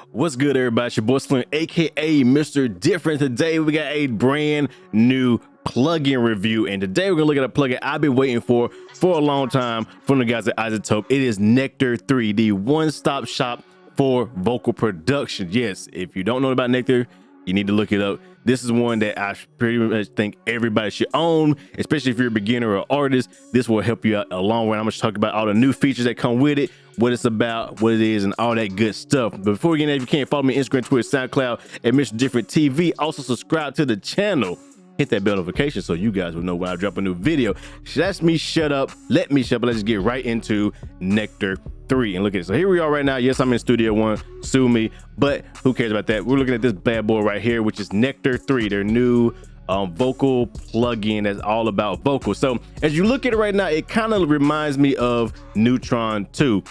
What's good, everybody? It's your boy Slim, aka Mr. Different. Today we got a brand new plugin review, and today we're gonna look at a plugin I've been waiting for a long time from the guys at IZotope. It is Nectar 3, the one-stop shop for vocal production. Yes, if you don't know about Nectar, you need to look it up. This is one that I pretty much think everybody should own, especially if you're a beginner or artist. This will help you out a long way. I'm going to talk about all the new features that come with it, what it's about, what it is, and all that good stuff. But before we get into that, if you can't follow me on Instagram, Twitter, SoundCloud at MrDifferentTV, also subscribe to the channel. Hit that bell notification so you guys will know when I drop a new video. That's me shut up. Let me shut up. Let's just get right into Nectar 3 and look at it. So here we are right now. Yes, I'm in Studio One. Sue me, but who cares about that? We're looking at this bad boy right here, which is Nectar 3, their new vocal plugin that's all about vocals. So as you look at it right now, it kind of reminds me of Neutron 2,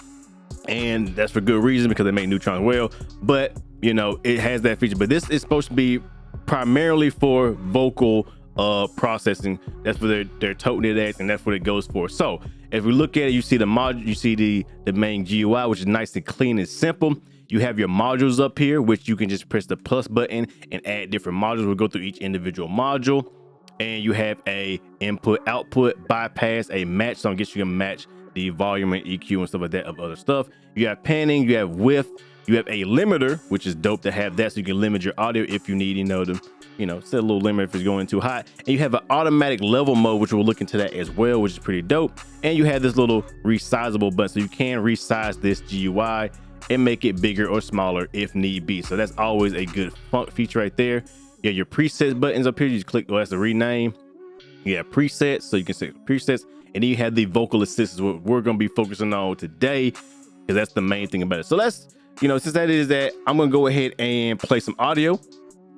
and that's for good reason because they make Neutron well. But you know, it has that feature. But this is supposed to be primarily for vocal processing. That's for their toting it at, and that's what it goes for. So if we look at it, you see the module, you see the main GUI, which is nice and clean and simple. You have your modules up here, which you can just press the plus button and add different modules. We'll go through each individual module, and you have a input, output, bypass, a match. So I guess you can match the volume and EQ and stuff like that of other stuff. You have panning, you have width, you have a limiter, which is dope to have that, so you can limit your audio if you need, set a little limit if it's going too hot. And you have an automatic level mode, which we'll look into that as well, which is pretty dope. And you have this little resizable button, so you can resize this GUI and make it bigger or smaller if need be. So that's always a good feature right there. You have your presets buttons up here. You just click, that's the rename. You have presets, so you can set presets. And then you have the vocal assist, what we're going to be focusing on today, because that's the main thing about it. So let's, since that is that, I'm going to go ahead and play some audio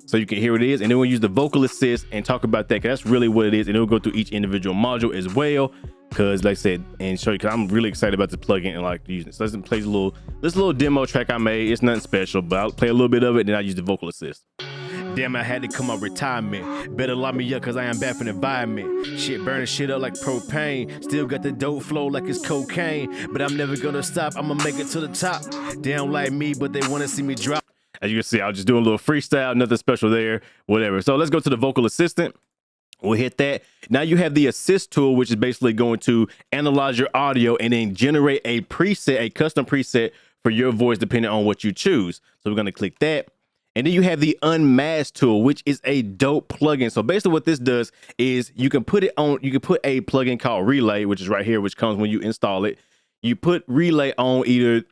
so you can hear what it is. And then we'll use the vocal assist and talk about that, because that's really what it is. And it'll go through each individual module as well, because like I said, and show you, because I'm really excited about this plugin and like using it. So let's play this little demo track I made. It's nothing special, but I'll play a little bit of it, and then I'll use the vocal assist. Damn, I had to come up retirement. Better lock me up, cause I am bad for the environment. Shit burning shit up like propane. Still got the dope flow like it's cocaine. But I'm never gonna stop, I'ma make it to the top. They don't like me, but they wanna see me drop. As you can see, I'll just do a little freestyle, nothing special there, whatever. So let's go to the vocal assistant. We'll hit that. Now you have the assist tool, which is basically going to analyze your audio and then generate a preset, a custom preset for your voice, depending on what you choose. So we're gonna click that. And then you have the unmask tool, which is a dope plugin. So basically what this does is you can put a plugin called Relay, which is right here, which comes when you install it. You put Relay on either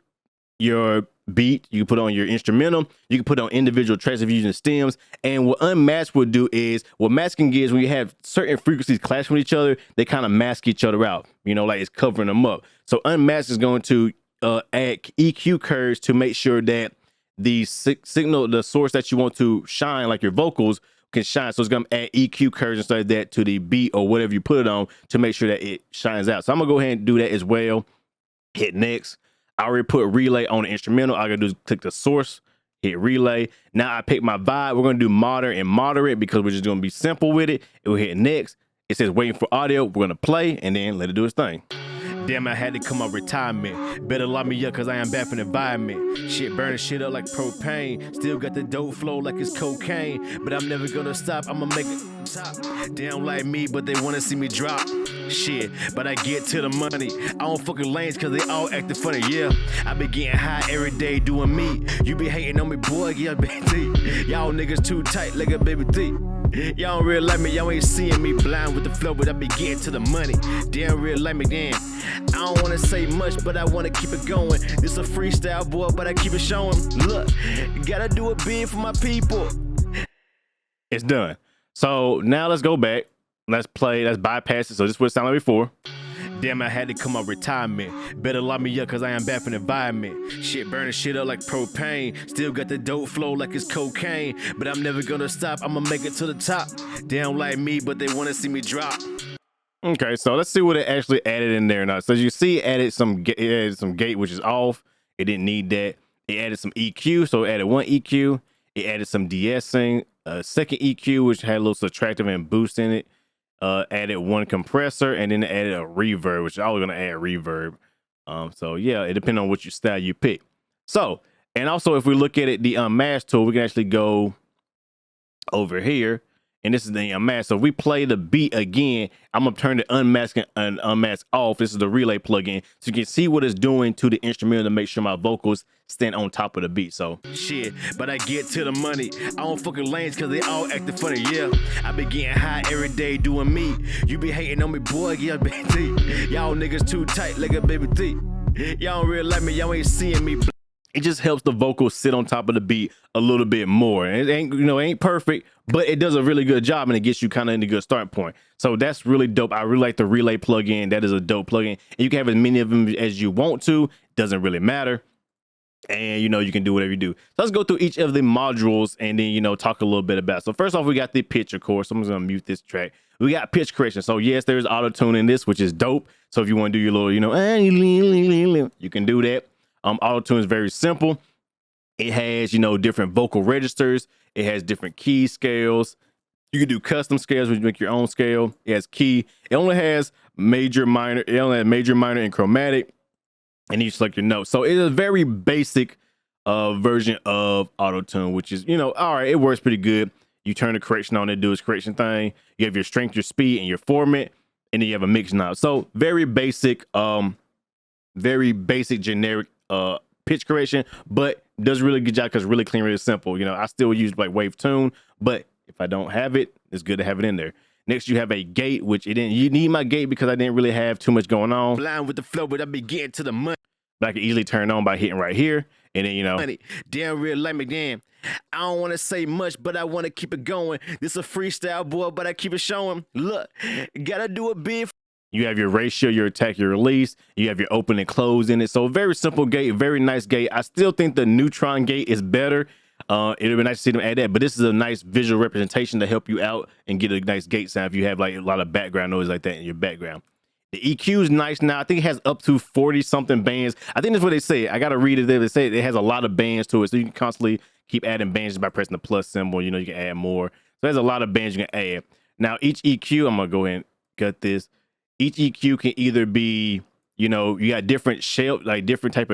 your beat, you can put on your instrumental, you can put on individual tracks if you're using stems. And what unmask will do is, what masking is, when you have certain frequencies clash with each other, they kind of mask each other out, like it's covering them up. So unmask is going to add EQ curves to make sure that the signal, the source that you want to shine, like your vocals, can shine. So it's gonna add EQ curves and stuff like that to the beat or whatever you put it on to make sure that it shines out. So I'm gonna go ahead and do that as well. Hit next. I already put Relay on the instrumental. All I gotta do is click the source, hit Relay. Now I pick my vibe. We're gonna do modern and moderate because we're just gonna be simple with it. And we'll hit next. It says waiting for audio. We're gonna play and then let it do its thing. Damn, I had to come up retirement. Better lock me up, cause I am bad for the environment. Shit burning shit up like propane. Still got the dope flow like it's cocaine. But I'm never gonna stop, I'ma make it top. They don't like me, but they wanna see me drop. Shit, but I get to the money. I don't fucking lanes cause they all acting funny, yeah. I be getting high every day doing me. You be hating on me, boy, yeah, baby. Y'all niggas too tight like a baby D. Y'all don't really like me, y'all ain't seeing me blind with the flow, but I be getting to the money. They don't really like me, damn. I don't wanna say much, but I wanna keep it going. This a freestyle, boy, but I keep it showing. Look, gotta do it big for my people. It's done. So now let's go back. Let's play, let's bypass it. So this is what it sounded like before. Damn, I had to come up retirement. Better lock me up, cause I am bad for the environment. Shit burning shit up like propane. Still got the dope flow like it's cocaine. But I'm never gonna stop, I'ma make it to the top. They don't like me, but they wanna see me drop. Okay, so let's see what it actually added in there now. So as you see, it added some gate, which is off. It didn't need that. It added some EQ, so it added one EQ. It added some de-essing, a second EQ, which had a little subtractive and boost in it. Added one compressor, and then it added a reverb, which I was gonna add reverb. So yeah, it depends on which style you pick. So And also, if we look at it, the unmask tool, we can actually go over here, and this is the unmask. So if we play the beat again, I'm gonna turn the unmask and unmask off. This is the relay plugin, so you can see what it's doing to the instrumental to make sure my vocals stand on top of the beat. So shit, but I get to the money. I don't fucking lanes because they all acting funny. Yeah, I be getting high every day doing me. You be hating on me, boy. Yeah, baby. Y'all niggas too tight like a baby T. Y'all don't really like me. Y'all ain't seeing me. It just helps the vocals sit on top of the beat a little bit more. And it ain't, you know, it ain't perfect, but it does a really good job, and it gets you kind of in a good starting point. So that's really dope. I really like the relay plugin. That is a dope plugin. And you can have as many of them as you want to. Doesn't really matter. And, you know, you can do whatever you do. So let's go through each of the modules and then, you know, talk a little bit about it. So first off, we got the pitch, of course. I'm just going to mute this track. We got pitch correction. So yes, there's auto-tune in this, which is dope. So if you want to do your little, you know, you can do that. Auto-tune is very simple. It has, you know, different vocal registers. It has different key scales. You can do custom scales, which you make your own scale. It has key. It only has major, minor. It only has major, minor, and chromatic. And you select your notes. So it's a very basic version of auto-tune, which is, you know, all right, it works pretty good. You turn the correction on, it do its correction thing. You have your strength, your speed, and your format, and then you have a mix knob. So very basic generic pitch correction, but does a really good job because it's really clean, really simple. You know, I still use like wave tune, but if I don't have it, it's good to have it in there. Next, you have a gate, which you need my gate because I didn't really have too much going on. Blind with the flow, but I be getting to the money. But I can easily turn on by hitting right here. And then, you know, damn real like me, damn. I don't want to say much, but I want to keep it going. This is a freestyle, boy, but I keep it showing. Look, gotta do a big. You have your ratio, your attack, your release. You have your open and close in it. So very simple gate, very nice gate. I still think the neutron gate is better. It'd be nice to see them add that, but this is a nice visual representation to help you out and get a nice gate sound if you have like a lot of background noise like that in your background. The EQ is nice now. I think it has up to 40 something bands. I think that's what they say. I got to read it there. They say it has a lot of bands to it. So you can constantly keep adding bands just by pressing the plus symbol. You know, you can add more. So there's a lot of bands you can add. Now each EQ, I'm going to go ahead and cut this. Each EQ can either be, you know, you got different shape, like different type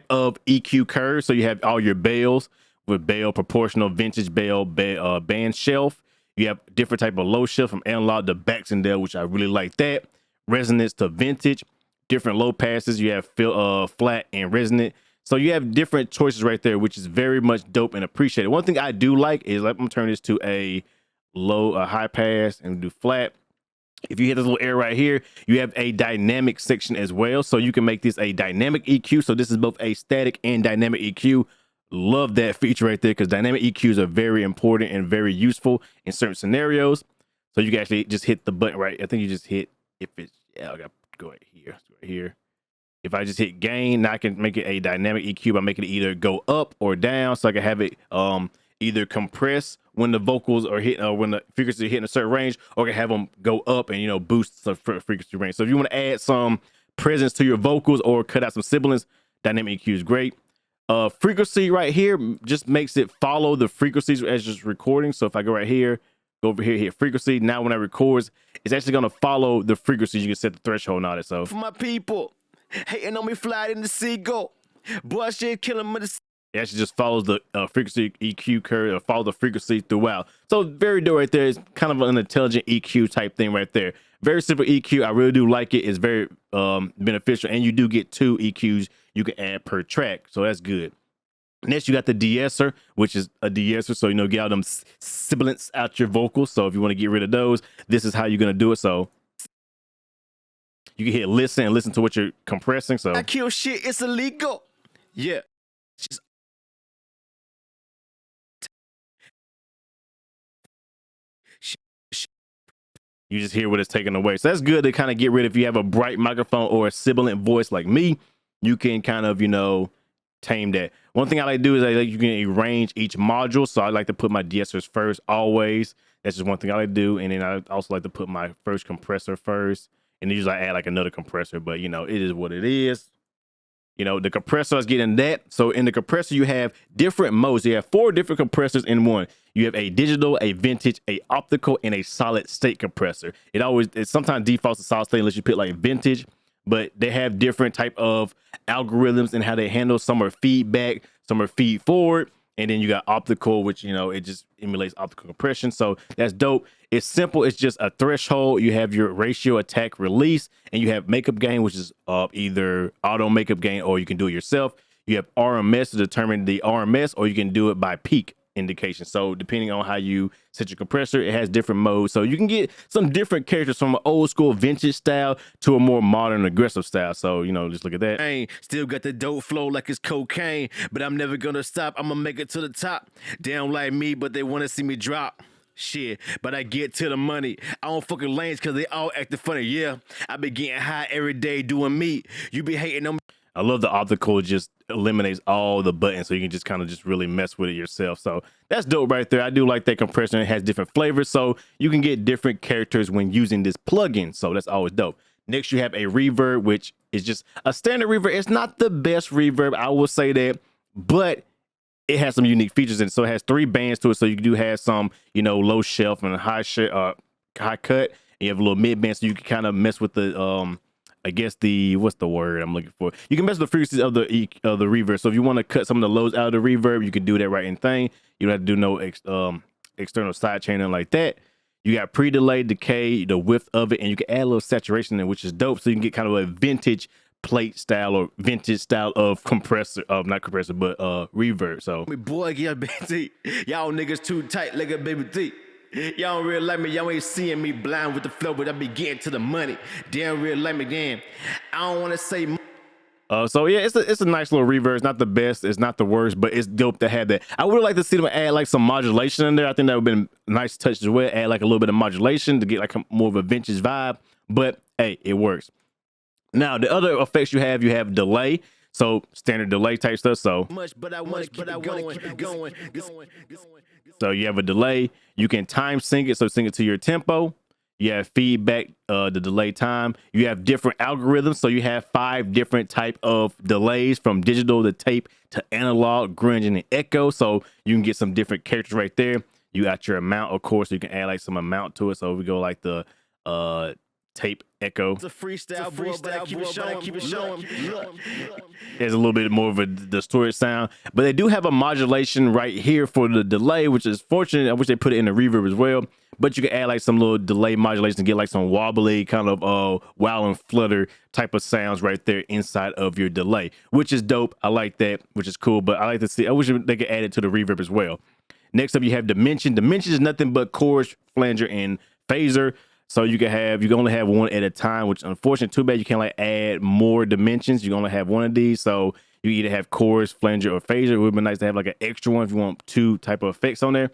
of EQ curves. So you have all your bells with bell, proportional, vintage bell, band shelf. You have different type of low shelf from analog to Baxendale, which I really like that. Resonance to vintage, different low passes. You have flat and resonant. So you have different choices right there, which is very much dope and appreciated. One thing I do like is I'm gonna turn this to a high pass and do flat. If you hit this little arrow right here, you have a dynamic section as well. So you can make this a dynamic EQ. So this is both a static and dynamic EQ. Love that feature right there because dynamic EQs are very important and very useful in certain scenarios. So you can actually just hit the button right. I think you just hit, if it's, yeah, I got to go right here. Right here. If I just hit gain, now I can make it a dynamic EQ by making it either go up or down. So I can have it either compress when the vocals are hitting or when the frequency are hitting a certain range, or I can have them go up and, you know, boost the frequency range. So if you want to add some presence to your vocals or cut out some sibilance, dynamic EQ is great. Frequency right here just makes it follow the frequencies as just recording. So if I go right here, go over here, hit frequency. Now when I record, it's actually going to follow the frequencies. You can set the threshold and all that. So for my people hating on me, fly in the seagull, boy, shit killing me. It actually just follows the frequency EQ curve, or follow the frequency throughout. So very dope right there. It's kind of an intelligent EQ type thing right there. Very simple EQ. I really do like it. It's very beneficial, and you do get 2 EQs you can add per track, so that's good. Next, you got the de-esser, which is a de-esser, so, you know, get all them sibilants out your vocals. So if you want to get rid of those, this is how you're gonna do it. So you can hit listen and listen to what you're compressing. So I kill shit, it's illegal. Yeah. Just you just hear what it's taken away. So that's good to kind of get rid of. If you have a bright microphone or a sibilant voice like me, you can kind of, you know, tame that. One thing I like to do is you can arrange each module. So I like to put my de-essers first always. That's just one thing I like to do. And then I also like to put my first compressor first. And then usually I add like another compressor, but, you know, it is what it is. You know, the compressor is getting that. So in the compressor, you have different modes. You have 4 different compressors in one. You have a digital, a vintage, a optical, and a solid state compressor. It sometimes defaults to solid state unless you put like vintage. but they have different type of algorithms and how they handle. Some are feedback, some are feed forward, and then you got optical, which, you know, it just emulates optical compression. So that's dope. It's simple. It's just a threshold. You have your ratio, attack, release, and you have makeup gain, which is either auto makeup gain or you can do it yourself. You have RMS to determine the RMS, or you can do it by peak indication. So depending on how you set your compressor, it has different modes. So you can get some different characters from an old school vintage style to a more modern aggressive style. So, you know, just look at that. I still got the dope flow like it's cocaine, but I'm never gonna stop. I'm gonna make it to the top. They don't like me, but they want to see me drop. Shit, but I get to the money. I don't fucking lanes because they all acting funny. Yeah, I be getting high every day doing me. You be hating on me. I love the optical, just eliminates all the buttons, so you can just kind of just really mess with it yourself. So that's dope right there. I do like that compression. It has different flavors, so you can get different characters when using this plugin. So that's always dope. Next, you have a reverb, which is just a standard reverb. It's not the best reverb, I will say that, but it has some unique features in it. So it has 3 bands to it. So you do have some, you know, low shelf and high cut. And you have a little mid band, so you can kind of mess with the I guess what's the word I'm looking for? You can mess with the frequencies of the reverb. So if you want to cut some of the lows out of the reverb, you can do that right in thing. You don't have to do no external side chaining like that. You got pre-delay, decay, the width of it, and you can add a little saturation in, which is dope. So you can get kind of a vintage plate style or vintage style of compressor, not compressor, but reverb. So boy, y'all niggas too tight like a baby teeth. Y'all don't really like me. Y'all ain't seeing me blind with the flow, but I be getting to the money. Damn, really like me, damn. I don't want to say. So yeah, it's a nice little reverb. It's not the best, it's not the worst, but it's dope to have that. I would like to see them add like some modulation in there. I think that would have been a nice touch as well. Add like a little bit of modulation to get like more of a vintage vibe. But hey, it works. Now the other effects you have delay. So standard delay type stuff. So So you have a delay. You can time sync it, so sync it to your tempo. You have feedback, the delay time. You have different algorithms, so you have 5 different type of delays, from digital to tape to analog, grunge, and echo. So you can get some different characters right there. You got your amount, of course. So you can add like some amount to it. So we go like the tape echo. It's a freestyle, but keep it showing. There's a little bit more of a distorted sound, but they do have a modulation right here for the delay, which is fortunate. I wish they put it in the reverb as well, but you can add like some little delay modulation to get like some wobbly kind of wow and flutter type of sounds right there inside of your delay, which is dope. I like that, which is cool, but I like to see, I wish they could add it to the reverb as well. Next up, you have dimension. Dimension is nothing but chorus, flanger, and phaser. So you can only have one at a time, which unfortunately too bad. You can't like add more dimensions. You can only have one of these. So you either have chorus, flanger, or phaser. It would be nice to have like an extra one if you want 2 type of effects on there.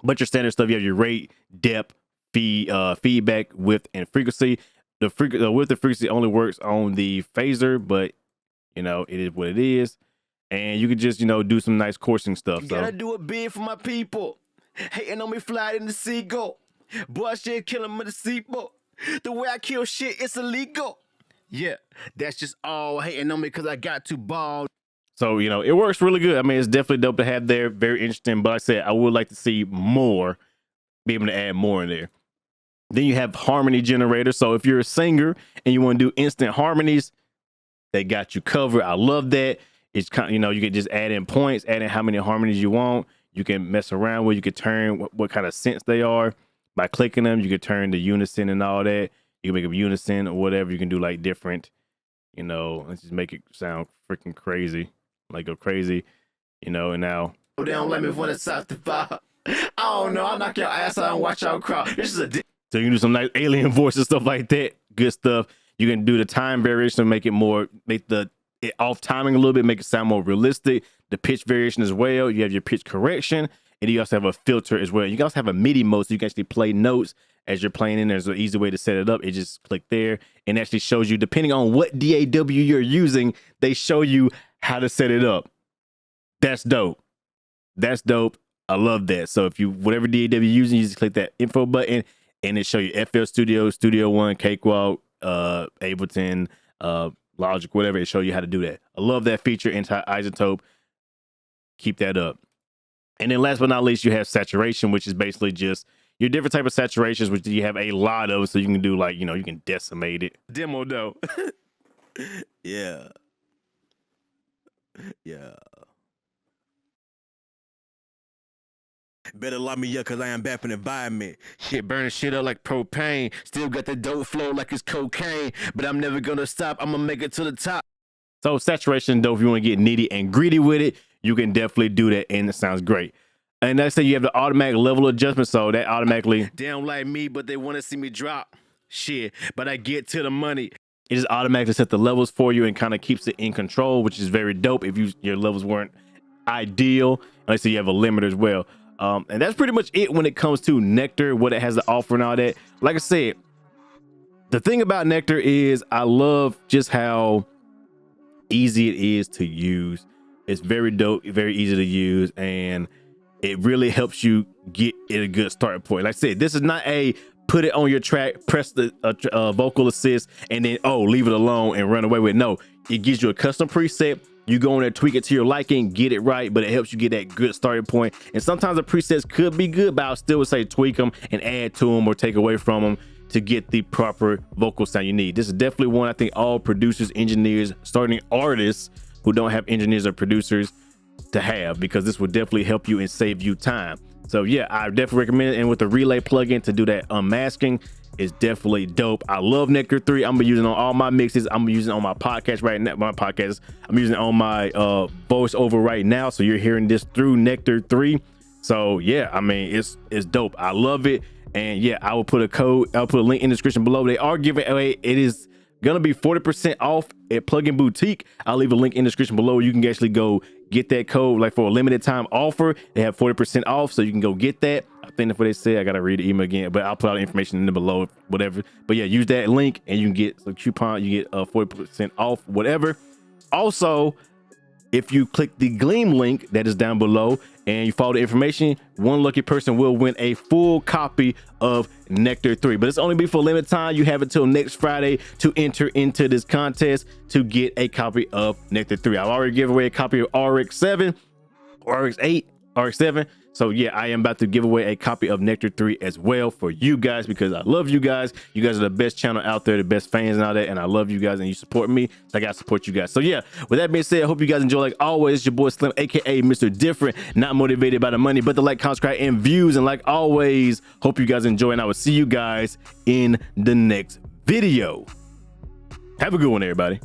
But your standard stuff, you have your rate, depth, feedback, width, and frequency. The width and frequency only works on the phaser, but you know, it is what it is. And you can just, you know, do some nice coursing stuff. You gotta do it big for my people. Hating on me fly in the seagull. Boy, shit killing me the seatbelt. The way I kill shit, it's illegal. Yeah, that's just all hating on me because I got too bald. So, you know, it works really good. I mean, it's definitely dope to have there. Very interesting. But like I said, I would like to see more, be able to add more in there. Then you have harmony generator. So if you're a singer and you want to do instant harmonies, they got you covered. I love that. It's kind of, you know, you can just add in points, add in how many harmonies you want. You can mess around with, you can turn what kind of synths they are. By clicking them, you can turn to unison and all that. You can make them unison or whatever. You can do like different, you know, let's just make it sound freaking crazy. Like go crazy, you know, and now. They don't let me want to south to fire. I don't know, I'll knock your ass out and watch y'all cry. This is a So you can do some nice alien voices, stuff like that. Good stuff. You can do the time variation to make it more, make it off timing a little bit, make it sound more realistic. The pitch variation as well. You have your pitch correction. And you also have a filter as well. You can also have a MIDI mode, so you can actually play notes as you're playing in. There's an easy way to set it up. It just click there and actually shows you, depending on what DAW you're using, they show you how to set it up. That's dope. That's dope. I love that. So if you, whatever DAW you're using, you just click that info button and it show you FL Studio, Studio One, Cakewalk, Ableton, Logic, whatever. It show you how to do that. I love that feature inside IZotope. Keep that up. And then last but not least, you have saturation, which is basically just your different type of saturations, which you have a lot of, so you can do like, you know, you can decimate it. Demo though. Yeah. Yeah. Better lock me up, cause I am bad for the environment. Shit burning shit up like propane. Still got the dope flow like it's cocaine. But I'm never gonna stop. I'm gonna make it to the top. So saturation dope, if you want to get needy and greedy with it, you can definitely do that, and it sounds great. And let's say you have the automatic level adjustment, so that automatically, they don't like me, but they want to see me drop. Shit, but I get to the money. It just automatically set the levels for you and kind of keeps it in control, which is very dope if your levels weren't ideal. Let's say you have a limiter as well. And that's pretty much it when it comes to Nectar, what it has to offer and all that. Like I said, the thing about Nectar is I love just how easy it is to use. It's very dope, very easy to use, and it really helps you get at a good starting point. Like I said, this is not a put it on your track, press the vocal assist, and then leave it alone and run away with it. No, it gives you a custom preset. You go in there, tweak it to your liking, get it right, but it helps you get that good starting point. And sometimes the presets could be good, but I still would say tweak them and add to them or take away from them to get the proper vocal sound you need. This is definitely one I think all producers, engineers, starting artists who don't have engineers or producers to have, because this will definitely help you and save you time. So yeah, I definitely recommend it. And with the relay plugin to do that unmasking, is definitely dope. I love Nectar 3. I'm gonna use it on all my mixes. I'm using it on my podcast right now. I'm using it on my voiceover right now. So you're hearing this through Nectar 3. So yeah, I mean, it's dope. I love it. And yeah, I will put I'll put a link in the description below. They are giving away, it is gonna be 40% off at Plugin Boutique. I'll leave a link in the description below. You can actually go get that code, like for a limited time offer. They have 40% off, so you can go get that. I think that's what they said. I gotta read the email again, but I'll put all the information in the below, whatever. But yeah, use that link and you can get a coupon. You get 40% off, whatever. Also, if you click the Gleam link that is down below and you follow the information, one lucky person will win a full copy of Nectar 3. But it's only be for a limited time. You have until next Friday to enter into this contest to get a copy of Nectar 3. I've already given away a copy of RX7, RX8, RX7. So yeah, I am about to give away a copy of Nectar 3 as well for you guys, because I love you guys. You guys are the best channel out there, the best fans and all that, and I love you guys and you support me, so I gotta support you guys. So yeah, with that being said, I hope you guys enjoy. Like always, it's your boy Slim, aka Mr. Different, not motivated by the money, but the like, comment, subscribe, and views. And like always, hope you guys enjoy, and I will see you guys in the next video. Have a good one, everybody.